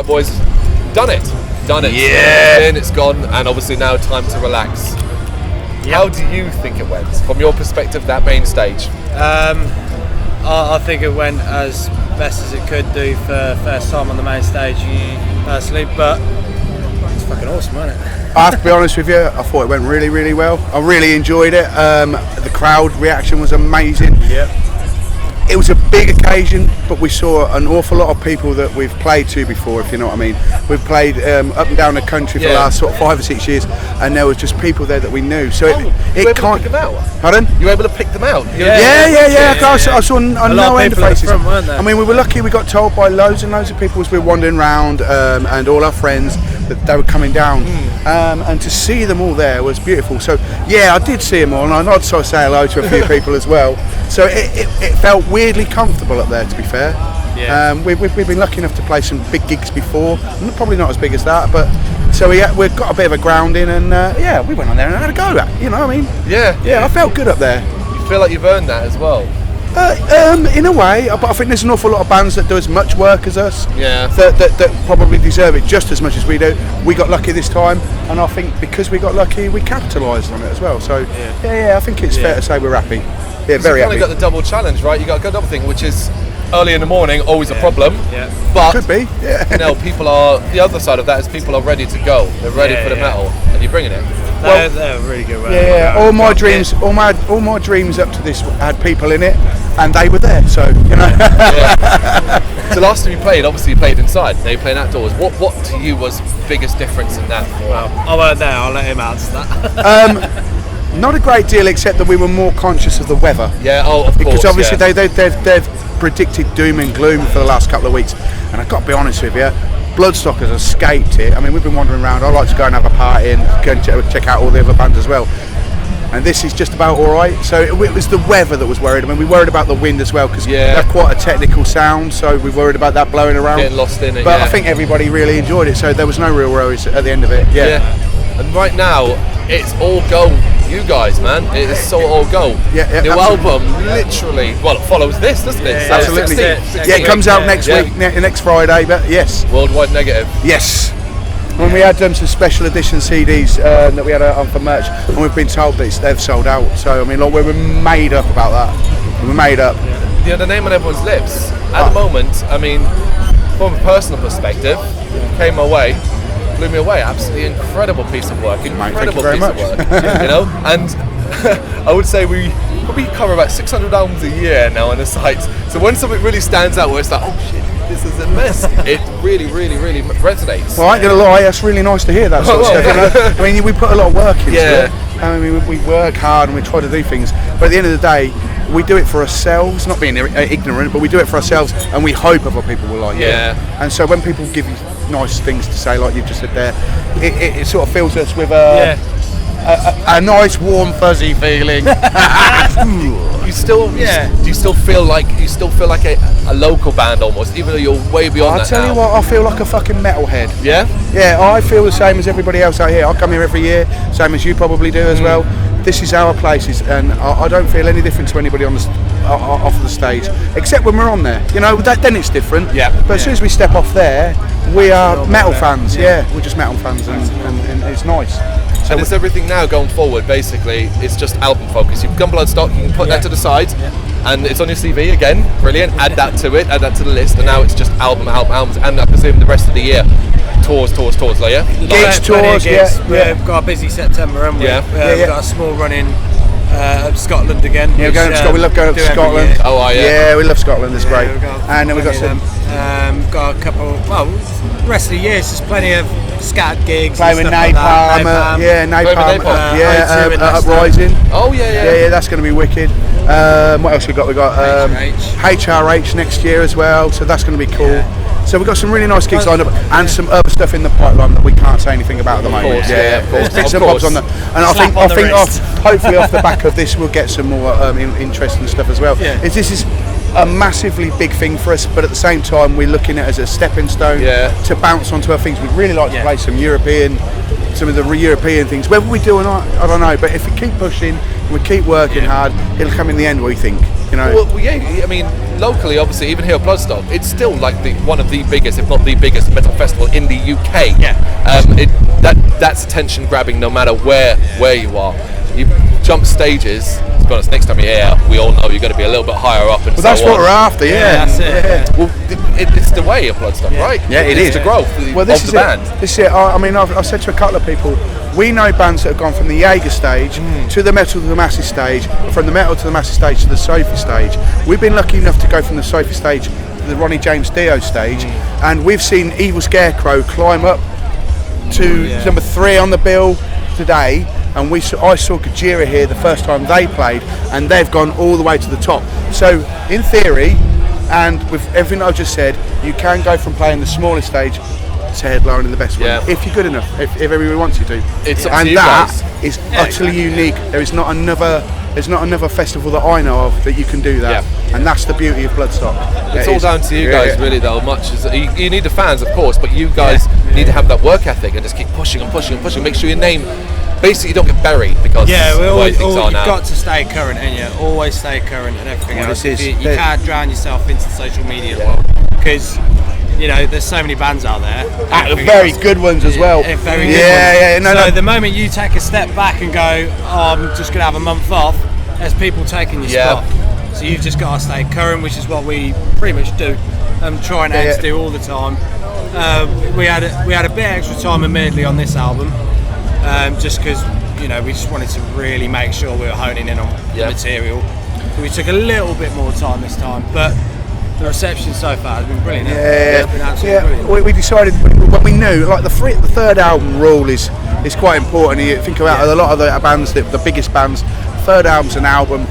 right, boys, done it. Yeah. It's gone, and obviously now time to relax. Yep. How do you think it went, from your perspective, that main stage? I think it went as best as it could do for first time on the main stage, personally, but it's fucking awesome, wasn't it? I have to be honest with you, I thought it went really, really well. I really enjoyed it. The crowd reaction was amazing. Yep. It was a big occasion, but we saw an awful lot of people that we've played to before, if you know what I mean. We've played up and down the country for the last sort of 5 or 6 years, and there was just people there that we knew. So it can't. Pick them out? Pardon? You were able to pick them out? Yeah. I saw no end of faces. Front, weren't there? I mean, we were lucky. We got told by loads and loads of people as we were wandering around, and all our friends, that they were coming down, and to see them all there was beautiful. So yeah, I did see them all, and I did sort of say hello to a few people as well. So it felt weirdly comfortable up there, to be fair. Yeah. We've been lucky enough to play some big gigs before, probably not as big as that, but so we've got a bit of a grounding, and we went on there and had a go at it, you know what I mean? Yeah, I felt good up there. You feel like you've earned that as well? In a way, but I think there's an awful lot of bands that do as much work as us. Yeah. That probably deserve it just as much as we do. We got lucky this time, and I think because we got lucky, we capitalised on it as well. So I think it's fair to say we're happy. Yeah, very happy. You've got the double challenge, right? You got a double thing, which is early in the morning, always a problem. Yeah. But could be. Yeah. You know, people are. The other side of that is people are ready to go. They're ready for the metal, and you're bringing it. They're really good. Yeah. All my dreams up to this had people in it, and they were there. So you know. So last time you played, obviously you played inside. Now you're playing outdoors. What to you was biggest difference in that? Well, I weren't there. I'll let him answer that. Not a great deal, except that we were more conscious of the weather. Yeah, of course. Because obviously they've predicted doom and gloom for the last couple of weeks, and I've got to be honest with you, Bloodstock has escaped it. I mean, we've been wandering around. I like to go and have a party and go and check out all the other bands as well. And this is just about all right. So it was the weather that was worried. I mean, we worried about the wind as well, because they have quite a technical sound, so we worried about that blowing around. Getting lost in it. But I think everybody really enjoyed it, so there was no real worries at the end of it. Yeah. And right now, it's all go. You guys, man, it is so all go. New album, literally. Well, it follows this, doesn't it? So Absolutely. 16, It comes out next week, next Friday. But yes. Worldwide Negative. Yes. When we had some special edition CDs that we had on for merch, and we've been told that they've sold out. So I mean, like, we were made up about that. We were made up. Yeah, the name on everyone's lips. At the moment, I mean, from a personal perspective, came my way. Blew me away. Absolutely incredible piece of work. Incredible piece of work. You know, and I would say we probably cover about 600 albums a year now on the site. So when something really stands out, where it's like, oh shit, this is a mess, it really, really, really resonates. Well, I ain't gonna lie, that's really nice to hear that sort of stuff. You know? I mean, we put a lot of work into it. I mean, we work hard and we try to do things, but at the end of the day, we do it for ourselves, not being ignorant, but we do it for ourselves, and we hope other people will like it. And so when people give you nice things to say, like you've just said there, it sort of fills us with a nice, warm, fuzzy feeling. You still, do you still feel like a local band almost, even though you're way beyond that? I'll tell you what, I feel like a fucking metalhead. Yeah? Yeah, I feel the same as everybody else out here. I come here every year, same as you probably do as well. This is our places, and I don't feel any different to anybody on the off the stage, except when we're on there. You know, then it's different. But as soon as we step off there, we are metal fans. We're just metal fans, and it's nice. So and it's everything now going forward, basically, it's just album focus. You've got Bloodstock, you can put that to the side, and it's on your CV again, brilliant, add that to it, add that to the list, and now it's just albums, and I presume the rest of the year, tours, like, Gigs, tours, We've got a busy September, haven't we? We've got a small run in Scotland again. Yeah, we're going to Scotland. We love going to Scotland. Oh, yeah, we love Scotland, it's great. And then we've got some... got a couple, the rest of the year, there's plenty of scattered gigs. Play with Napalm, Uprising. Oh, yeah, that's going to be wicked. What else we got? We got HRH next year as well, so that's going to be cool. So we've got some really nice gigs lined up, and some other stuff in the pipeline that we can't say anything about at the moment. Of course. Bits and bobs on the, and I think hopefully off the back of this we'll get some more interesting stuff as well. This is a massively big thing for us, but at the same time we're looking at it as a stepping stone to bounce onto other things. We'd really like to play some of the European things. Whether we do or not, I don't know, but if we keep pushing, we keep working hard, it'll come in the end, we think, you know. Well, yeah, I mean, locally, obviously, even here at Bloodstock, it's still like one of the biggest, if not the biggest, metal festival in the UK. Yeah. That's attention grabbing no matter where you are. You jump stages. To be honest, next time you're here, we all know you're going to be a little bit higher up. And Well, that's what we're after, yeah. That's it. Yeah. Well, it's the way of Bloodstock, right? Yeah, it it's is. the growth Well, this of is the band. This is it. I mean, I've said to a couple of people, we know bands that have gone from the Jaeger stage to the Metal to the Massive stage, from the Metal to the Massive stage to the Sophie stage. We've been lucky enough to go from the Sophie stage to the Ronnie James Dio stage, and we've seen Evil Scarecrow climb up to number 3 on the bill today. And I saw Gojira here the first time they played, and they've gone all the way to the top. So, in theory, and with everything I've just said, you can go from playing the smallest stage to headlining the best one, if you're good enough, if everybody wants you to. It's up and to you that guys. is utterly unique. There's not another festival that I know of that you can do that, and that's the beauty of Bloodstock. It's all down to you guys, really, though. Much as you need the fans, of course, but you guys need to have that work ethic and just keep pushing and pushing and pushing. Make sure your name. Basically, you don't get buried because the way things are now. You've got to stay current, and you always stay current and everything else. You can't drown yourself into the social media world because there's so many bands out there. Very good ones as well. Very good ones. So the moment you take a step back and go, I'm just going to have a month off, there's people taking your spot. So you've just got to stay current, which is what we pretty much do. Try and aim to do all the time. We had a bit extra time, admittedly, on this album. Just because we just wanted to really make sure we were honing in on the material. We took a little bit more time this time, but the reception so far has been brilliant. It's been absolutely brilliant. We decided when we knew, like the third album rule is quite important. You think about a lot of the bands, the biggest bands. Third album's an album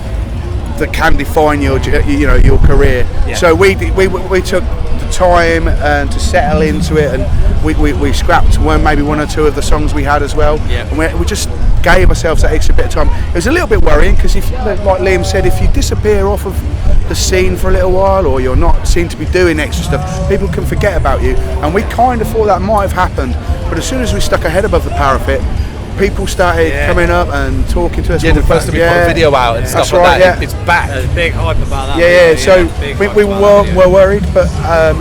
that can define your career. Yeah. So we took the time to settle into it, and we scrapped maybe one or two of the songs we had as well. Yeah. And we just gave ourselves that extra bit of time. It was a little bit worrying because, like Liam said, if you disappear off of the scene for a little while, or you're not seen to be doing extra stuff, people can forget about you. And we kind of thought that might have happened, but as soon as we stuck our head above the parapet, people started coming up and talking to us. The first time we put a video out and stuff like that, it's back. There's a big hype about that. So we were worried, but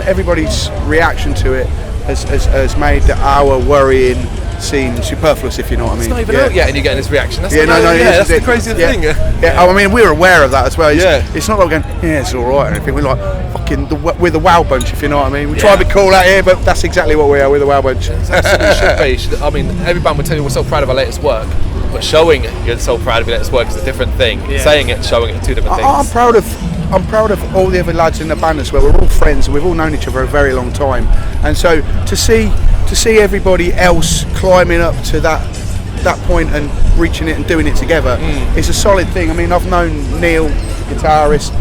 everybody's reaction to it has made our worrying seem superfluous, if you know what I mean. It's not even out yet and you're getting this reaction. That's that's the craziest thing. I mean, we're aware of that as well. It's not like going, it's alright and everything. We're like, we're the wow bunch, if you know what I mean. We try to be cool out here, but that's exactly what we are. We're the wow bunch. It should be. I mean, every band will tell you we're so proud of our latest work, but showing you're so proud of your latest work is a different thing. Saying it and showing it are two different things. I'm proud of all the other lads in the band as well. We're all friends and we've all known each other a very long time, and so to see everybody else climbing up to that point and reaching it and doing it together is a solid thing. I mean, I've known Neil, guitarist,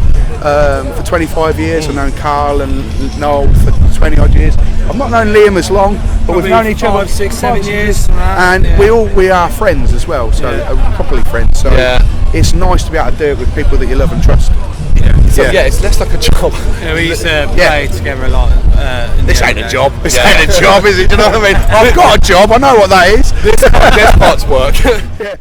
for 25 years. I've known Carl and Noel for 20 odd years. I've not known Liam as long, but we've known each other 5, 6, 7 years, and we are friends as well. So properly friends. So it's nice to be able to do it with people that you love and trust. It's less like a job. We used to play together a lot. This ain't a job. This ain't a job, is it? Do you know what I mean? I've got a job. I know what that is. This part's work.